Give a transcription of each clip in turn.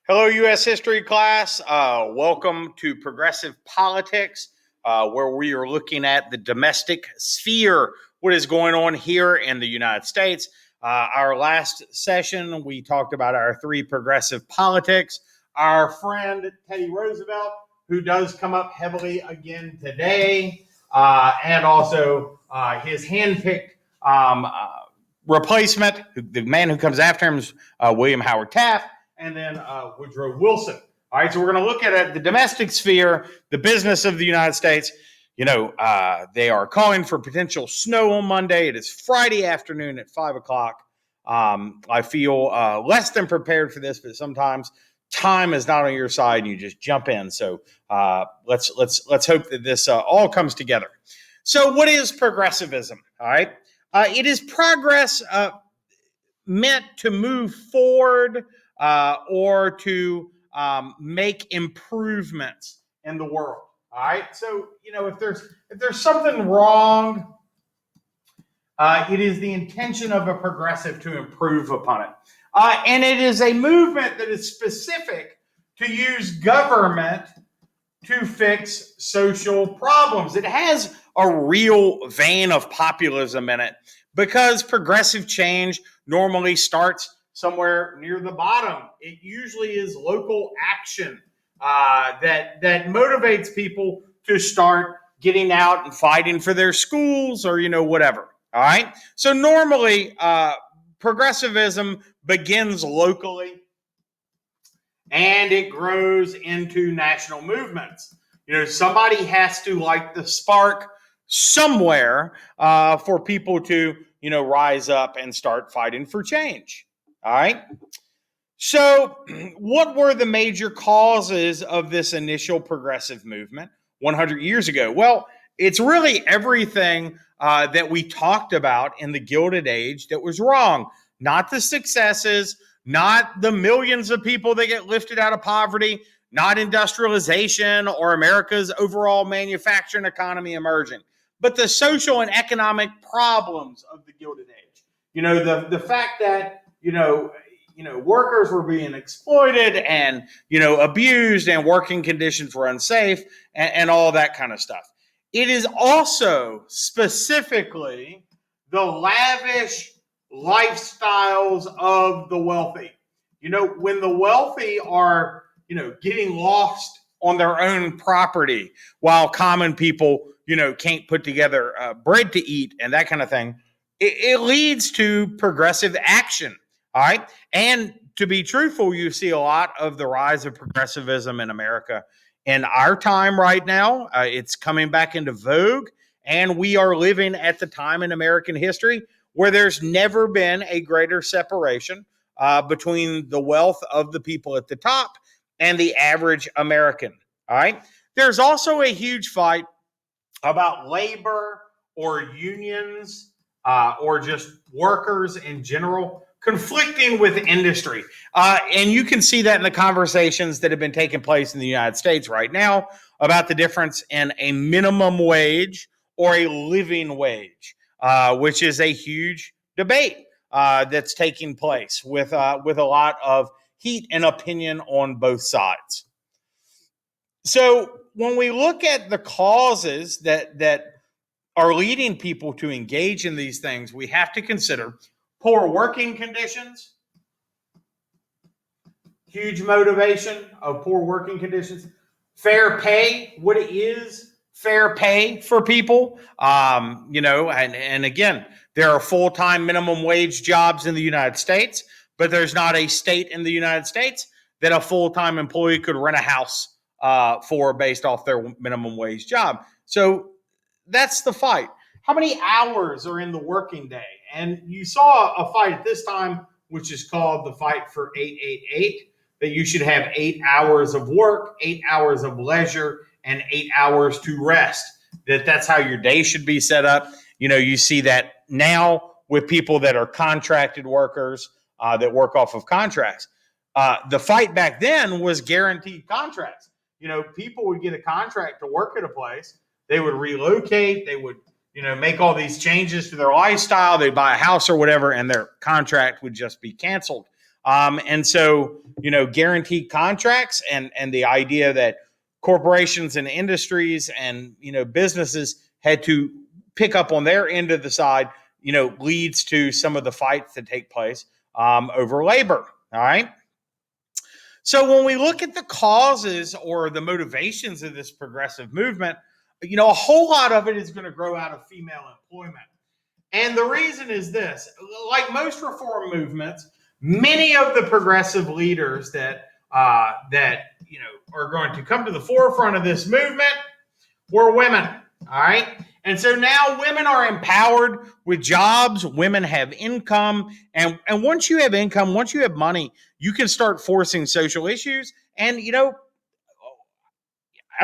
Hello, U.S. history class. Welcome to Progressive Politics, where we are looking at the domestic sphere, what is going on here in the United States. Our last session, we talked about our three progressive politics. Our friend Teddy Roosevelt, who does come up heavily again today, and also his handpicked replacement, the man who comes after him is William Howard Taft, and then Woodrow Wilson. All right, so we're going to look at the domestic sphere, the business of the United States. You know, they are calling for potential snow on Monday. It is Friday afternoon at 5 o'clock. I feel less than prepared for this, but sometimes time is not on your side and you just jump in. So let's hope that this all comes together. So what is progressivism? All right. It is progress meant to move forward or to make improvements in the world. All right. So, you know, if there's something wrong, it is the intention of a progressive to improve upon it. And it is a movement that is specific to use government to fix social problems. It has a real vein of populism in it because progressive change normally starts somewhere near the bottom. It usually is local action that motivates people to start getting out and fighting for their schools or, you know, whatever. All right. So normally progressivism begins locally and it grows into national movements. You know, somebody has to light the spark somewhere for people to, you know, rise up and start fighting for change. All right. So what were the major causes of this initial progressive movement 100 years ago? Well, it's really everything that we talked about in the Gilded Age that was wrong. Not the successes, not the millions of people that get lifted out of poverty, not industrialization or America's overall manufacturing economy emerging, but the social and economic problems of the Gilded Age. You know, the fact that, you know, workers were being exploited and, you know, abused and working conditions were unsafe and all that kind of stuff. It is also specifically the lavish lifestyles of the wealthy. You know, when the wealthy are, you know, getting lost on their own property while common people, you know, can't put together bread to eat and that kind of thing, it leads to progressive action. All right. And to be truthful, you see a lot of the rise of progressivism in America in our time right now. It's coming back into vogue. And we are living at the time in American history where there's never been a greater separation between the wealth of the people at the top and the average American. All right. There's also a huge fight about labor or unions or just workers in general conflicting with industry. And you can see that in the conversations that have been taking place in the United States right now about the difference in a minimum wage or a living wage, which is a huge debate that's taking place with a lot of heat and opinion on both sides. So when we look at the causes that are leading people to engage in these things, we have to consider poor working conditions, huge motivation of poor working conditions, fair pay, what is fair pay for people, you know, and again, there are full-time minimum wage jobs in the United States, but there's not a state in the United States that a full-time employee could rent a house for based off their minimum wage job. So that's the fight. How many hours are in the working day? And you saw a fight at this time, which is called the fight for 888, that you should have 8 hours of work, 8 hours of leisure, and 8 hours to rest. That's how your day should be set up. You know, you see that now with people that are contracted workers that work off of contracts. The fight back then was guaranteed contracts. You know, people would get a contract to work at a place. They would relocate. They would, you know, make all these changes to their lifestyle. They'd buy a house or whatever, and their contract would just be canceled. And so, guaranteed contracts and the idea that corporations and industries and, businesses had to pick up on their end of the side, leads to some of the fights that take place over labor. All right. So when we look at the causes or the motivations of this progressive movement, a whole lot of it is going to grow out of female employment. And the reason is this: like most reform movements, many of the progressive leaders that are going to come to the forefront of this movement were women. All right. And so now women are empowered with jobs. Women have income. And once you have income, once you have money, you can start forcing social issues. And, I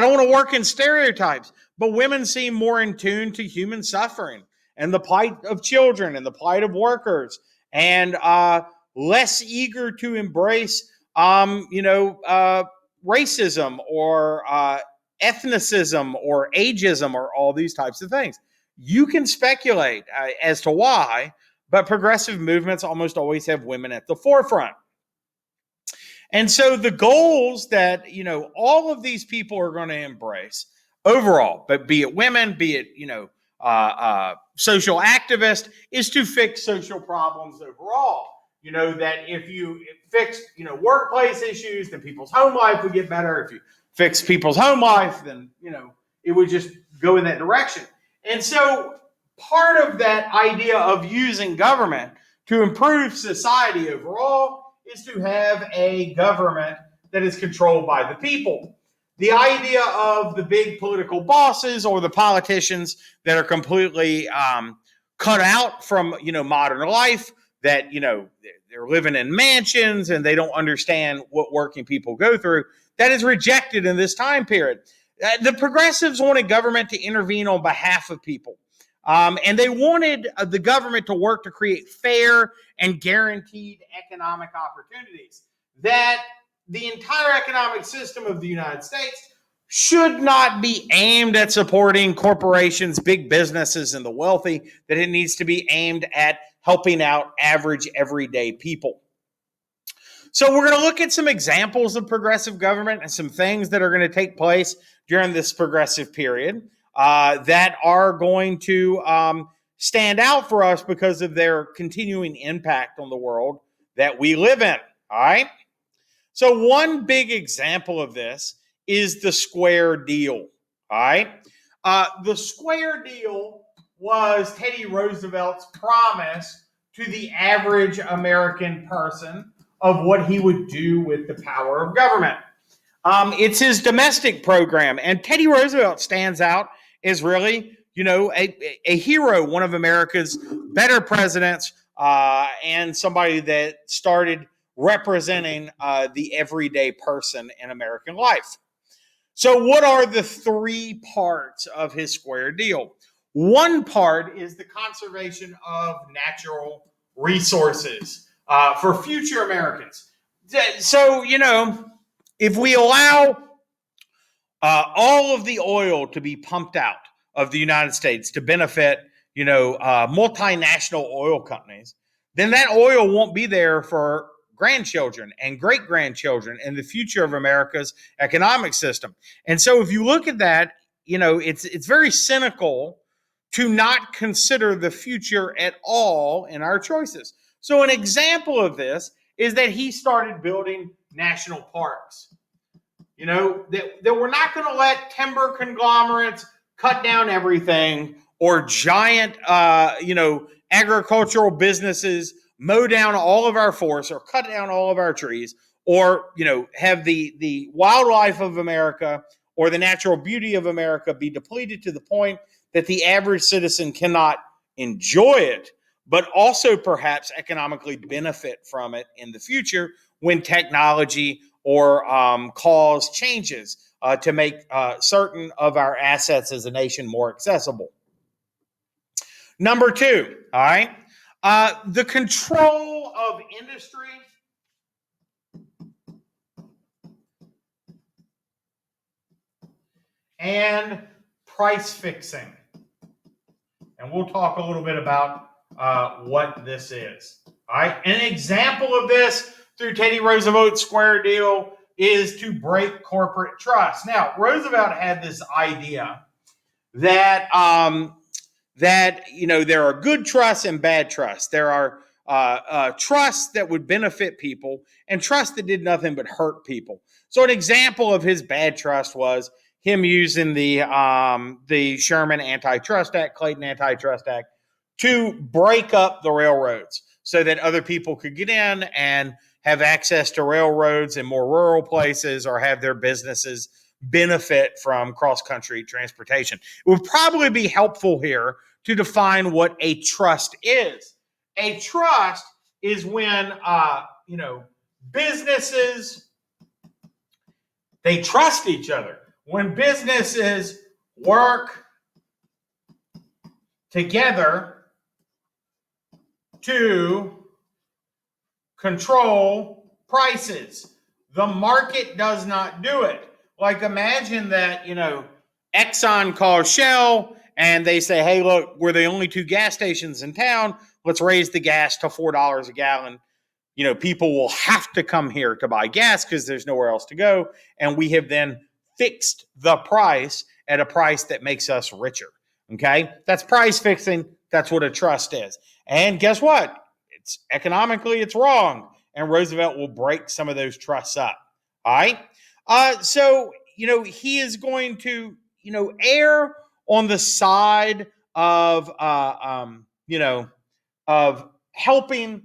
don't want to work in stereotypes, but women seem more in tune to human suffering and the plight of children and the plight of workers, and less eager to embrace, racism or ethnicism or ageism or all these types of things. You can speculate as to why, but progressive movements almost always have women at the forefront. And so the goals that, all of these people are going to embrace overall, but be it women, be it, social activists, is to fix social problems overall. That if you fix, workplace issues, then people's home life would get better. If you fix people's home life, then, it would just go in that direction. And so part of that idea of using government to improve society overall is to have a government that is controlled by the people. The idea of the big political bosses or the politicians that are completely cut out from, modern life, that, they're living in mansions and they don't understand what working people go through, that is rejected in this time period. The progressives wanted government to intervene on behalf of people. And they wanted the government to work to create fair and guaranteed economic opportunities. That the entire economic system of the United States should not be aimed at supporting corporations, big businesses, and the wealthy, that it needs to be aimed at helping out average, everyday people. So we're going to look at some examples of progressive government and some things that are going to take place during this progressive period that are going to stand out for us because of their continuing impact on the world that we live in. All right. So one big example of this is the Square Deal. All right. The Square Deal was Teddy Roosevelt's promise to the average American person of what he would do with the power of government. It's his domestic program, and Teddy Roosevelt stands out as really, a hero, one of America's better presidents, and somebody that started representing the everyday person in American life. So what are the three parts of his Square Deal? One part is the conservation of natural resources for future Americans. So, if we allow all of the oil to be pumped out of the United States to benefit, multinational oil companies, then that oil won't be there for grandchildren and great-grandchildren in the future of America's economic system. And so if you look at that, it's very cynical to not consider the future at all in our choices. So an example of this is that he started building national parks. That we're not going to let timber conglomerates cut down everything, or giant, agricultural businesses mow down all of our forests or cut down all of our trees, or, have the wildlife of America or the natural beauty of America be depleted to the point that the average citizen cannot enjoy it, but also perhaps economically benefit from it in the future when technology or cause changes to make certain of our assets as a nation more accessible. Number two, all right, the control of industry and price fixing. And we'll talk a little bit about what this is. All right. An example of this through Teddy Roosevelt's Square Deal is to break corporate trust. Now, Roosevelt had this idea that there are good trusts and bad trusts. There are trusts that would benefit people and trusts that did nothing but hurt people. So an example of his bad trust was him using the Sherman Antitrust Act, Clayton Antitrust Act, to break up the railroads so that other people could get in and have access to railroads in more rural places or have their businesses benefit from cross-country transportation. It would probably be helpful here to define what a trust is. A trust is when businesses, they trust each other. When businesses work together to control prices. The market does not do it. Like imagine that, Exxon calls Shell and they say, hey, look, we're the only 2 gas stations in town. Let's raise the gas to $4 a gallon. People will have to come here to buy gas because there's nowhere else to go. And we have then fixed the price at a price that makes us richer. Okay? That's price fixing. That's what a trust is. And guess what? It's economically, it's wrong. And Roosevelt will break some of those trusts up. All right? So he is going to, err on the side of, of helping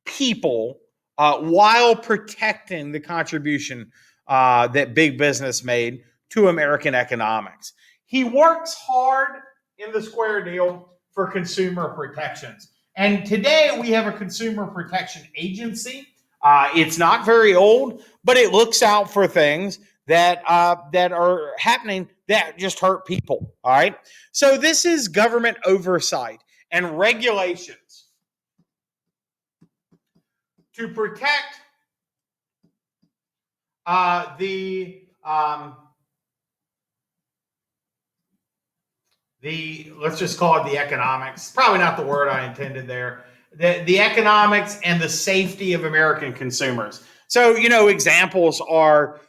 people while protecting the contribution that big business made to American economics. He works hard in the Square Deal for consumer protections. And today we have a consumer protection agency. It's not very old, but it looks out for things that are happening that just hurt people. All right. So this is government oversight and regulations to protect let's just call it the economics. Probably not the word I intended there. The economics and the safety of American consumers. So, examples are,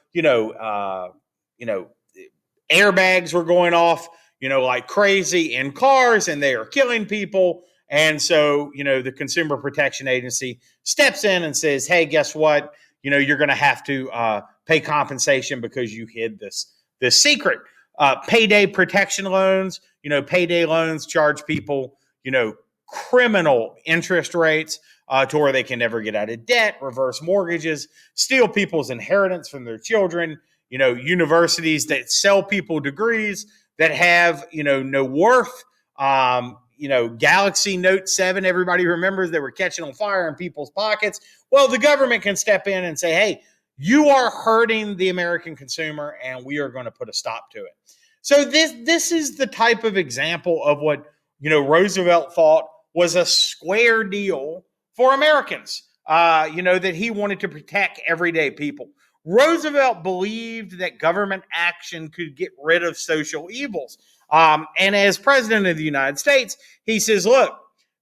airbags were going off, like crazy in cars and they are killing people. And so, the Consumer Protection Agency steps in and says, hey, guess what? You're going to have to pay compensation because you hid this secret. Payday protection loans, payday loans charge people, criminal interest rates to where they can never get out of debt, reverse mortgages, steal people's inheritance from their children, universities that sell people degrees that have, no worth. Galaxy Note 7, everybody remembers they were catching on fire in people's pockets. Well, the government can step in and say, hey, you are hurting the American consumer and we are going to put a stop to it. So this is the type of example of what, Roosevelt thought was a square deal for Americans, that he wanted to protect everyday people. Roosevelt believed that government action could get rid of social evils. And as president of the United States, he says, look,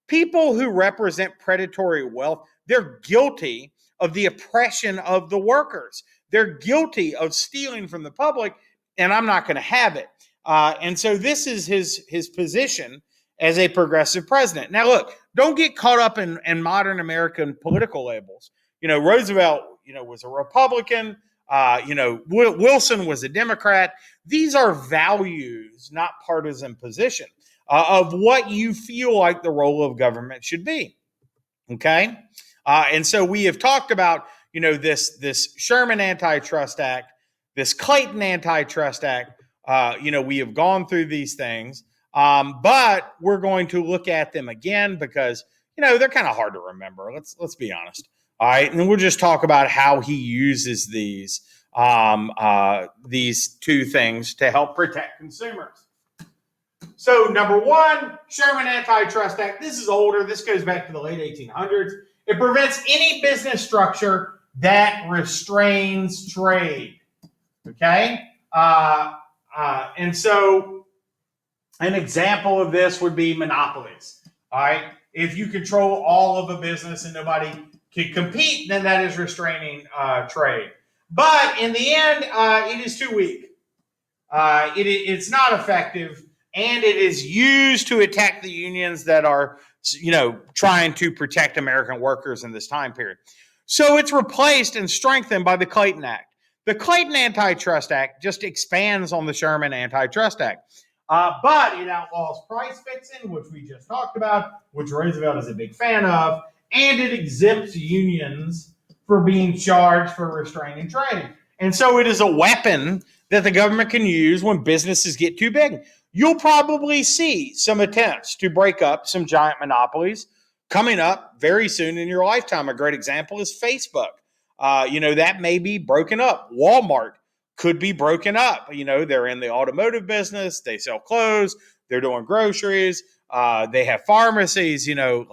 people who represent predatory wealth, they're guilty of the oppression of the workers. They're guilty of stealing from the public, and I'm not going to have it. And so this is his position as a progressive president. Now, look, don't get caught up in modern American political labels. Roosevelt, was a Republican. Wilson was a Democrat. These are values, not partisan position of what you feel like the role of government should be. Okay. And so we have talked about, this Sherman Antitrust Act, this Clayton Antitrust Act. We have gone through these things, but we're going to look at them again because, they're kind of hard to remember. Let's be honest. All right. And we'll just talk about how he uses these two things to help protect consumers. So number one, Sherman Antitrust Act. This is older. This goes back to the late 1800s. It prevents any business structure that restrains trade. Okay. And so an example of this would be monopolies. All right. If you control all of a business and nobody can compete, then that is restraining trade. But in the end, it is too weak. It's not effective, and it is used to attack the unions that are, trying to protect American workers in this time period. So it's replaced and strengthened by the Clayton Act. The Clayton Antitrust Act just expands on the Sherman Antitrust Act. But it outlaws price fixing, which we just talked about, which Roosevelt is a big fan of, and it exempts unions for being charged for restraining trade. And so it is a weapon that the government can use when businesses get too big. You'll probably see some attempts to break up some giant monopolies coming up very soon in your lifetime. A great example is Facebook. That may be broken up. Walmart could be broken up. They're in the automotive business. They sell clothes. They're doing groceries. They have pharmacies, so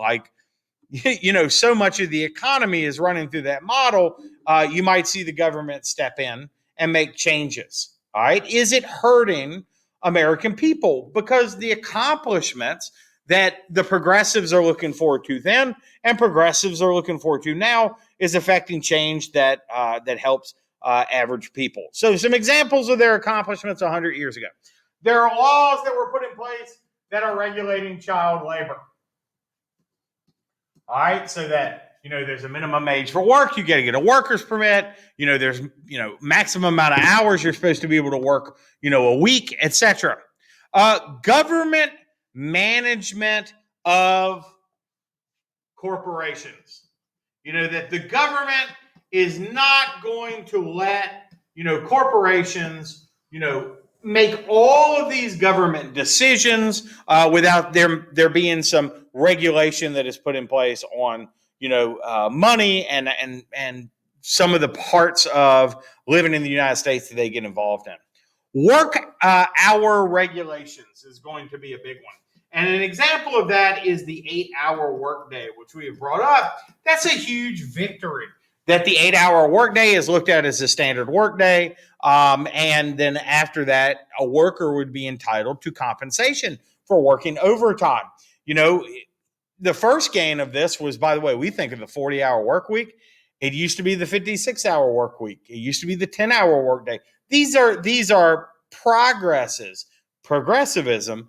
much of the economy is running through that model. You might see the government step in and make changes. All right. Is it hurting American people? Because the accomplishments that the progressives are looking forward to then and progressives are looking forward to now is affecting change that helps average people. So some examples of their accomplishments 100 years ago. There are laws that were put in place that are regulating child labor. All right, so that there's a minimum age for work. You got to get a worker's permit. There's maximum amount of hours you're supposed to be able to work. A week, etc. Government management of corporations. That the government is not going to let corporations make all of these government decisions without there being some regulation that is put in place on money and some of the parts of living in the United States that they get involved in. Work hour regulations is going to be a big one. And an example of that is the 8-hour workday, which we have brought up. That's a huge victory. That the 8-hour workday is looked at as a standard workday. And then after that, a worker would be entitled to compensation for working overtime. The first gain of this was, by the way, we think of the 40-hour work week. It used to be the 56-hour work week. It used to be the 10-hour workday. These are progressivism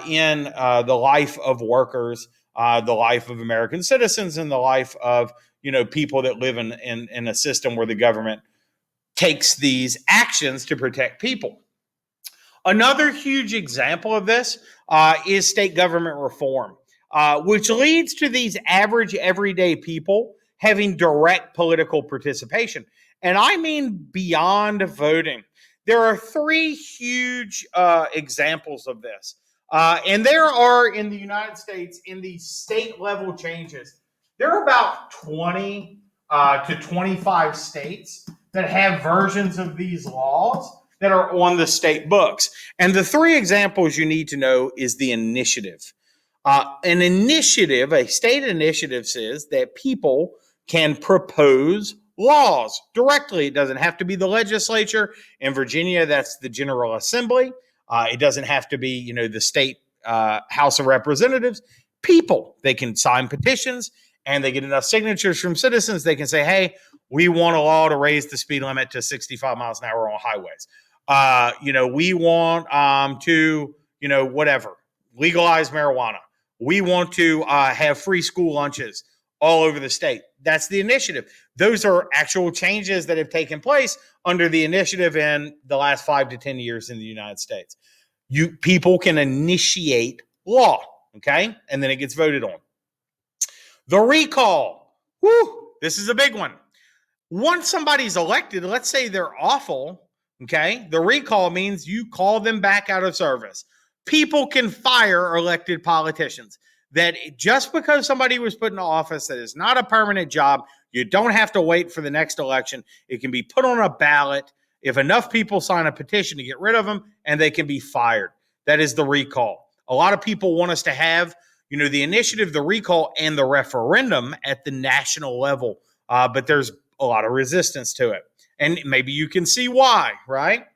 in the life of workers, the life of American citizens, and the life of people that live in a system where the government takes these actions to protect people. Another huge example of this is state government reform, which leads to these average everyday people having direct political participation. And I mean beyond voting. There are 3 huge examples of this. And there are in the United States, in the state level changes, there are about 20 to 25 states that have versions of these laws that are on the state books. And the 3 examples you need to know is the initiative. An initiative, a state initiative, says that people can propose laws directly. It doesn't have to be the legislature. In Virginia, that's the General Assembly. It doesn't have to be, the state House of Representatives. People, they can sign petitions and they get enough signatures from citizens. They can say, hey, we want a law to raise the speed limit to 65 miles an hour on highways. We want to, legalize marijuana. We want to have free school lunches all over the state. That's the initiative. Those are actual changes that have taken place under the initiative in the last 5 to 10 years in the United States. People can initiate law, okay? And then it gets voted on. The recall. This is a big one. Once somebody's elected, let's say they're awful, okay? The recall means you call them back out of service. People can fire elected politicians. That just because somebody was put in office, that is not a permanent job. You don't have to wait for the next election. It can be put on a ballot if enough people sign a petition to get rid of them, and they can be fired. That is the recall. A lot of people want us to have, the initiative, the recall, and the referendum at the national level, but there's a lot of resistance to it. And maybe you can see why, right?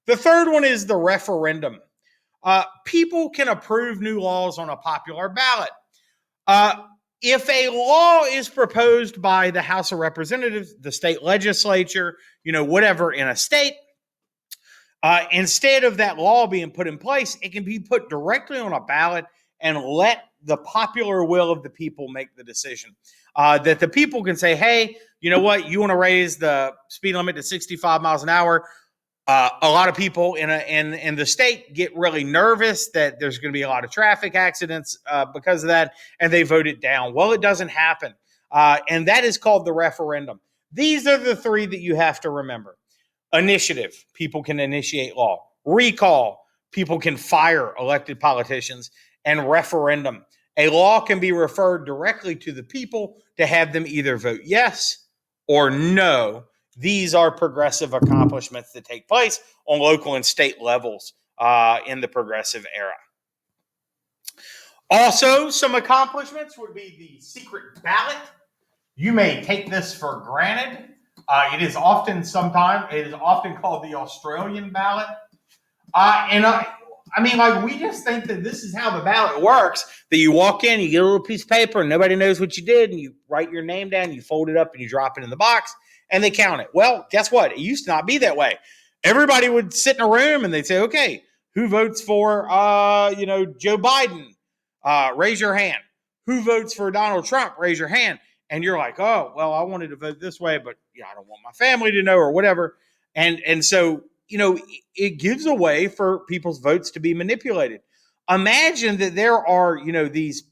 The third one is the referendum. People can approve new laws on a popular ballot. if a law is proposed by the House of Representatives, the state legislature, whatever in a state, instead of that law being put in place, it can be put directly on a ballot and let the popular will of the people make the decision. That the people can say, hey, you know what? You want to raise the speed limit to 65 miles an hour. A lot of people in the state get really nervous that there's going to be a lot of traffic accidents because of that, and they vote it down. Well, it doesn't happen. And that is called the referendum. These are the three that you have to remember. Initiative, people can initiate law. Recall, people can fire elected politicians. And referendum, a law can be referred directly to the people to have them either vote yes or no. These are progressive accomplishments that take place on local and state levels in the progressive era. Also, some accomplishments would be the secret ballot. You may take this for granted. It is often called the Australian ballot. We just think that this is how the ballot works, that you walk in, you get a little piece of paper, and nobody knows what you did, and you write your name down, you fold it up, and you drop it in the box, and they count it. Well, guess what? It used to not be that way. Everybody would sit in a room, and they'd say, okay, who votes for, Joe Biden? Raise your hand. Who votes for Donald Trump? Raise your hand. And you're like, oh, well, I wanted to vote this way, but I don't want my family to know or whatever. And so, it gives a way for people's votes to be manipulated. Imagine that there are, these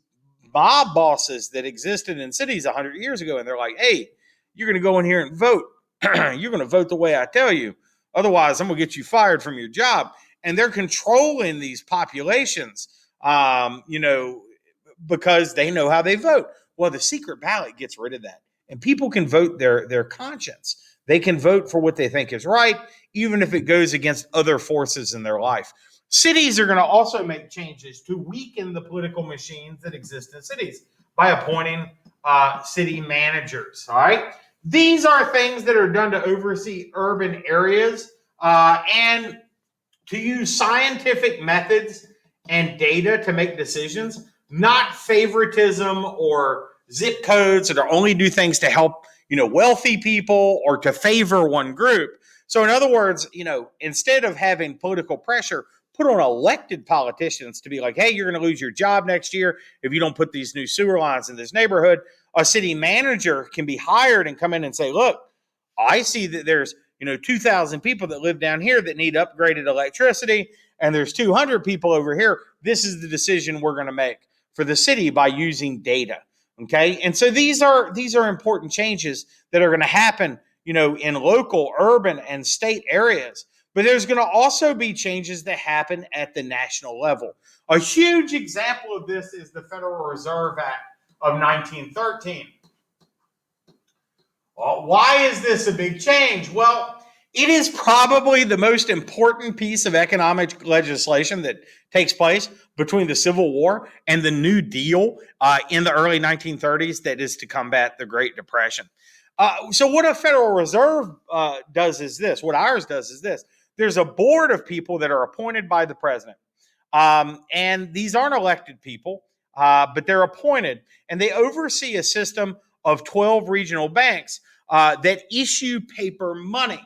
mob bosses that existed in cities 100 years ago, and they're like, hey, you're going to go in here and vote. You're going to vote the way I tell you. Otherwise, I'm going to get you fired from your job. And they're controlling these populations, because they know how they vote. Well, the secret ballot gets rid of that. And people can vote their conscience. They can vote for what they think is right, even if it goes against other forces in their life. Cities are going to also make changes to weaken the political machines that exist in cities by appointing city managers. All right. These are things that are done to oversee urban areas and to use scientific methods and data to make decisions, not favoritism or zip codes that only do things to help, wealthy people or to favor one group. So in other words, instead of having political pressure put on elected politicians to be like, hey, you're going to lose your job next year if you don't put these new sewer lines in this neighborhood, a city manager can be hired and come in and say, look, I see that there's 2,000 people that live down here that need upgraded electricity, and there's 200 people over here. This is the decision we're going to make for the city by using data. Okay, and so these are important changes that are going to happen, in local, urban, and state areas. But there's going to also be changes that happen at the national level. A huge example of this is the Federal Reserve Act of 1913. Well, why is this a big change? Well, it is probably the most important piece of economic legislation that takes place between the Civil War and the New Deal in the early 1930s that is to combat the Great Depression. So what a Federal Reserve does is this. What ours does is this. There's a board of people that are appointed by the president. And these aren't elected people, but they're appointed. And they oversee a system of 12 regional banks that issue paper money.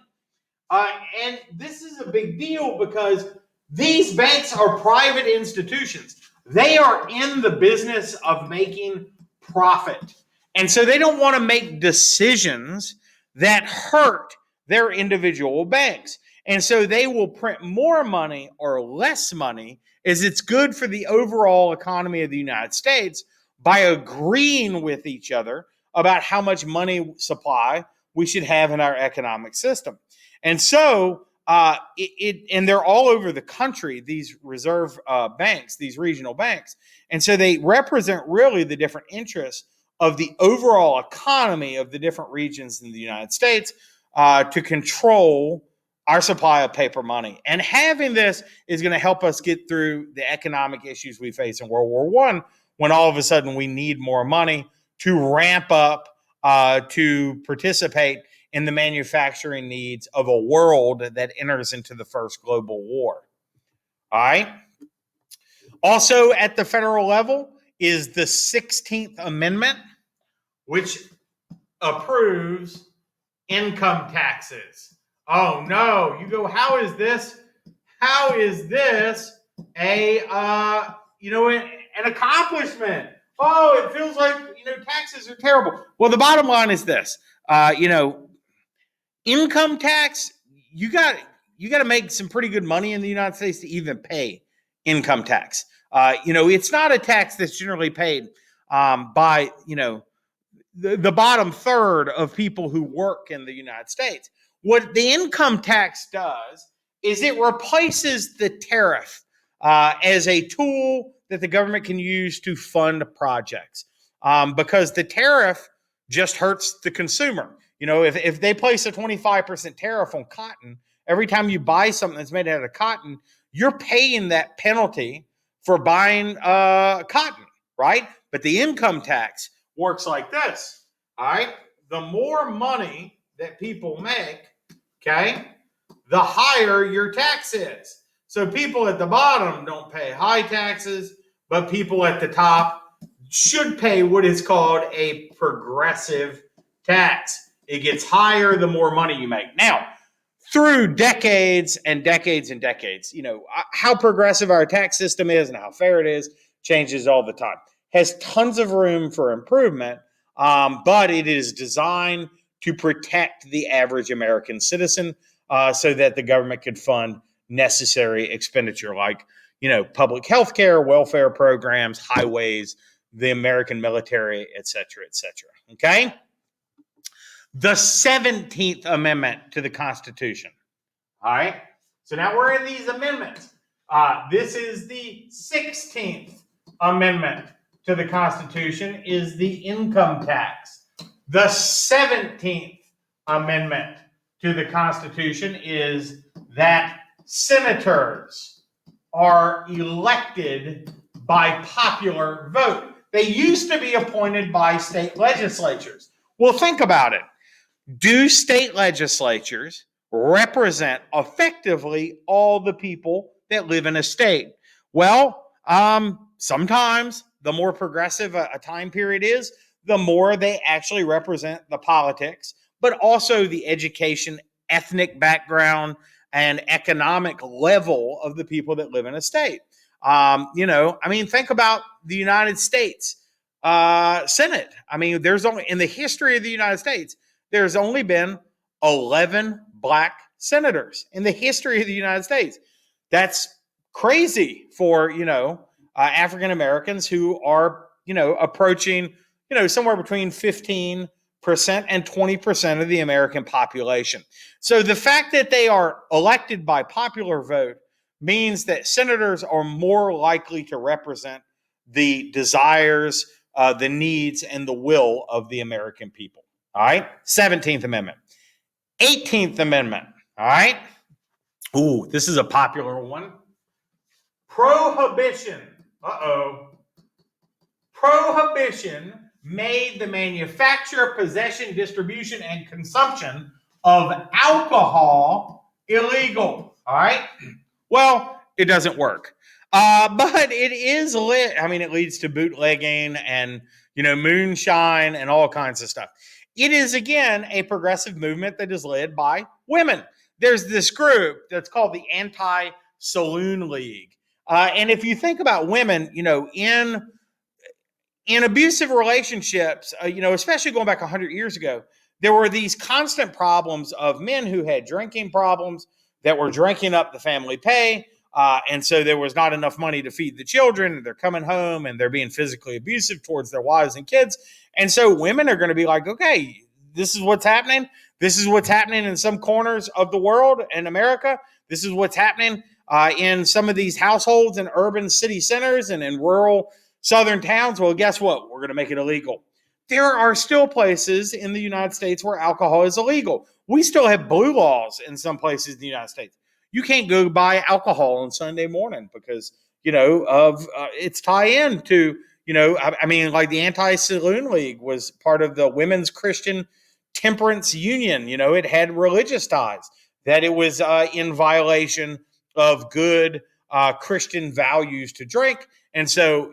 And this is a big deal because these banks are private institutions. They are in the business of making profit. And so they don't want to make decisions that hurt their individual banks. And so they will print more money or less money as it's good for the overall economy of the United States by agreeing with each other about how much money supply we should have in our economic system. And so and they're all over the country, these reserve banks, these regional banks. And so they represent really the different interests of the overall economy of the different regions in the United States to control our supply of paper money. And having this is going to help us get through the economic issues we face in World War I, when all of a sudden we need more money to ramp up to participate in the manufacturing needs of a world that enters into the first global war. All right. Also, at the federal level, is the 16th Amendment, which approves income taxes. Oh no, you go, how is this a an accomplishment? Oh, it feels like taxes are terrible. Well, the bottom line is this: income tax. You got to make some pretty good money in the United States to even pay income tax. It's not a tax that's generally paid by the bottom third of people who work in the United States. What the income tax does is it replaces the tariff as a tool that the government can use to fund projects, because the tariff just hurts the consumer. If they place a 25% tariff on cotton, every time you buy something that's made out of cotton, you're paying that penalty for buying cotton, right? But the income tax works like this, all right? The more money that people make, okay, the higher your tax is. So people at the bottom don't pay high taxes, but people at the top should pay what is called a progressive tax. It gets higher the more money you make. Now, through decades and decades and decades, how progressive our tax system is and how fair it is changes all the time. Has tons of room for improvement, but it is designed to protect the average American citizen so that the government could fund necessary expenditure like, public health care, welfare programs, highways, the American military, et cetera, et cetera. Okay? The 17th Amendment to the Constitution. All right? So now we're in these amendments. This is the 16th Amendment to the Constitution, is the income tax. The 17th Amendment to the Constitution is that senators are elected by popular vote. They used to be appointed by state legislatures. Well, think about it. Do state legislatures represent effectively all the people that live in a state? Well, sometimes the more progressive a time period is, the more they actually represent the politics, but also the education, ethnic background, and economic level of the people that live in a state. Think about the United States Senate. There's only, in the history of the United States, there's only been 11 black senators in the history of the United States. That's crazy for, African Americans who are, approaching, somewhere between 15% and 20% of the American population. So the fact that they are elected by popular vote means that senators are more likely to represent the desires, the needs, and the will of the American people. All right? 17th Amendment. 18th Amendment. All right? Ooh, this is a popular one. Prohibition. Prohibition made the manufacture, possession, distribution, and consumption of alcohol illegal. All right? Well, it doesn't work. But it is lit. It leads to bootlegging and, moonshine and all kinds of stuff. It is, again, a progressive movement that is led by women. There's this group that's called the Anti-Saloon League. And if you think about women, in abusive relationships, especially going back 100 years ago, there were these constant problems of men who had drinking problems that were drinking up the family pay. And so there was not enough money to feed the children. They're coming home and they're being physically abusive towards their wives and kids. And so women are going to be like, okay, this is what's happening. This is what's happening in some corners of the world in America. This is what's happening in some of these households in urban city centers and in rural southern towns. Well, guess what? We're going to make it illegal. There are still places in the United States where alcohol is illegal. We still have blue laws in some places in the United States. You can't go buy alcohol on Sunday morning because, of its tie-in to, like the Anti-Saloon League was part of the Women's Christian Temperance Union. It had religious ties, that it was in violation of good Christian values to drink. And so,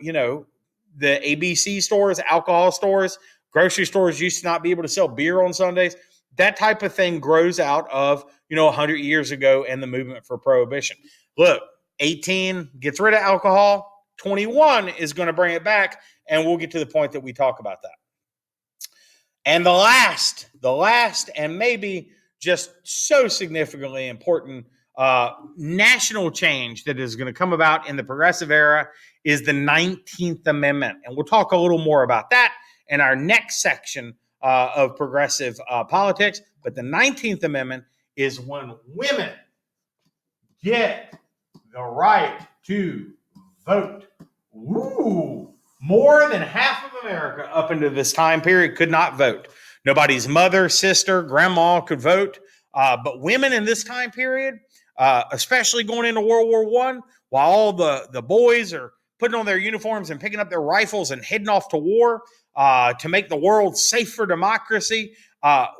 the ABC stores, alcohol stores, grocery stores used to not be able to sell beer on Sundays. That type of thing grows out of, 100 years ago and the movement for prohibition. Look, 18 gets rid of alcohol. 21 is going to bring it back. And we'll get to the point that we talk about that. And the last, and maybe just so significantly important national change that is going to come about in the progressive era is the 19th Amendment. And we'll talk a little more about that in our next section of progressive politics. But the 19th Amendment is when women get the right to vote. Woo! More than half of America up into this time period could not vote. Nobody's mother, sister, grandma could vote. But women in this time period, especially going into World War I, while all the boys are putting on their uniforms and picking up their rifles and heading off to war to make the world safe for democracy,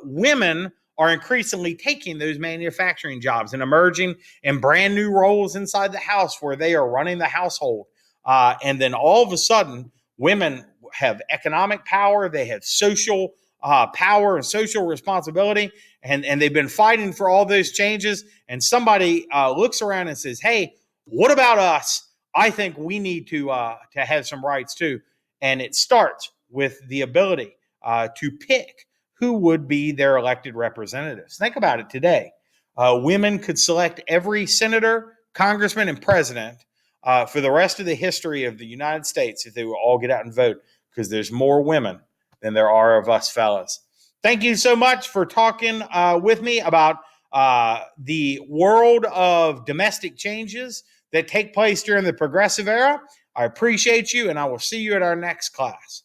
women are increasingly taking those manufacturing jobs and emerging in brand new roles inside the house where they are running the household. And then all of a sudden, women have economic power. They have social power and social responsibility. And they've been fighting for all those changes. And somebody looks around and says, hey, what about us? I think we need to have some rights too. And it starts with the ability to pick who would be their elected representatives. Think about it today. Women could select every senator, congressman, and president for the rest of the history of the United States if they would all get out and vote, because there's more women than there are of us fellas. Thank you so much for talking with me about the world of domestic changes that take place during the progressive era. I appreciate you, and I will see you at our next class.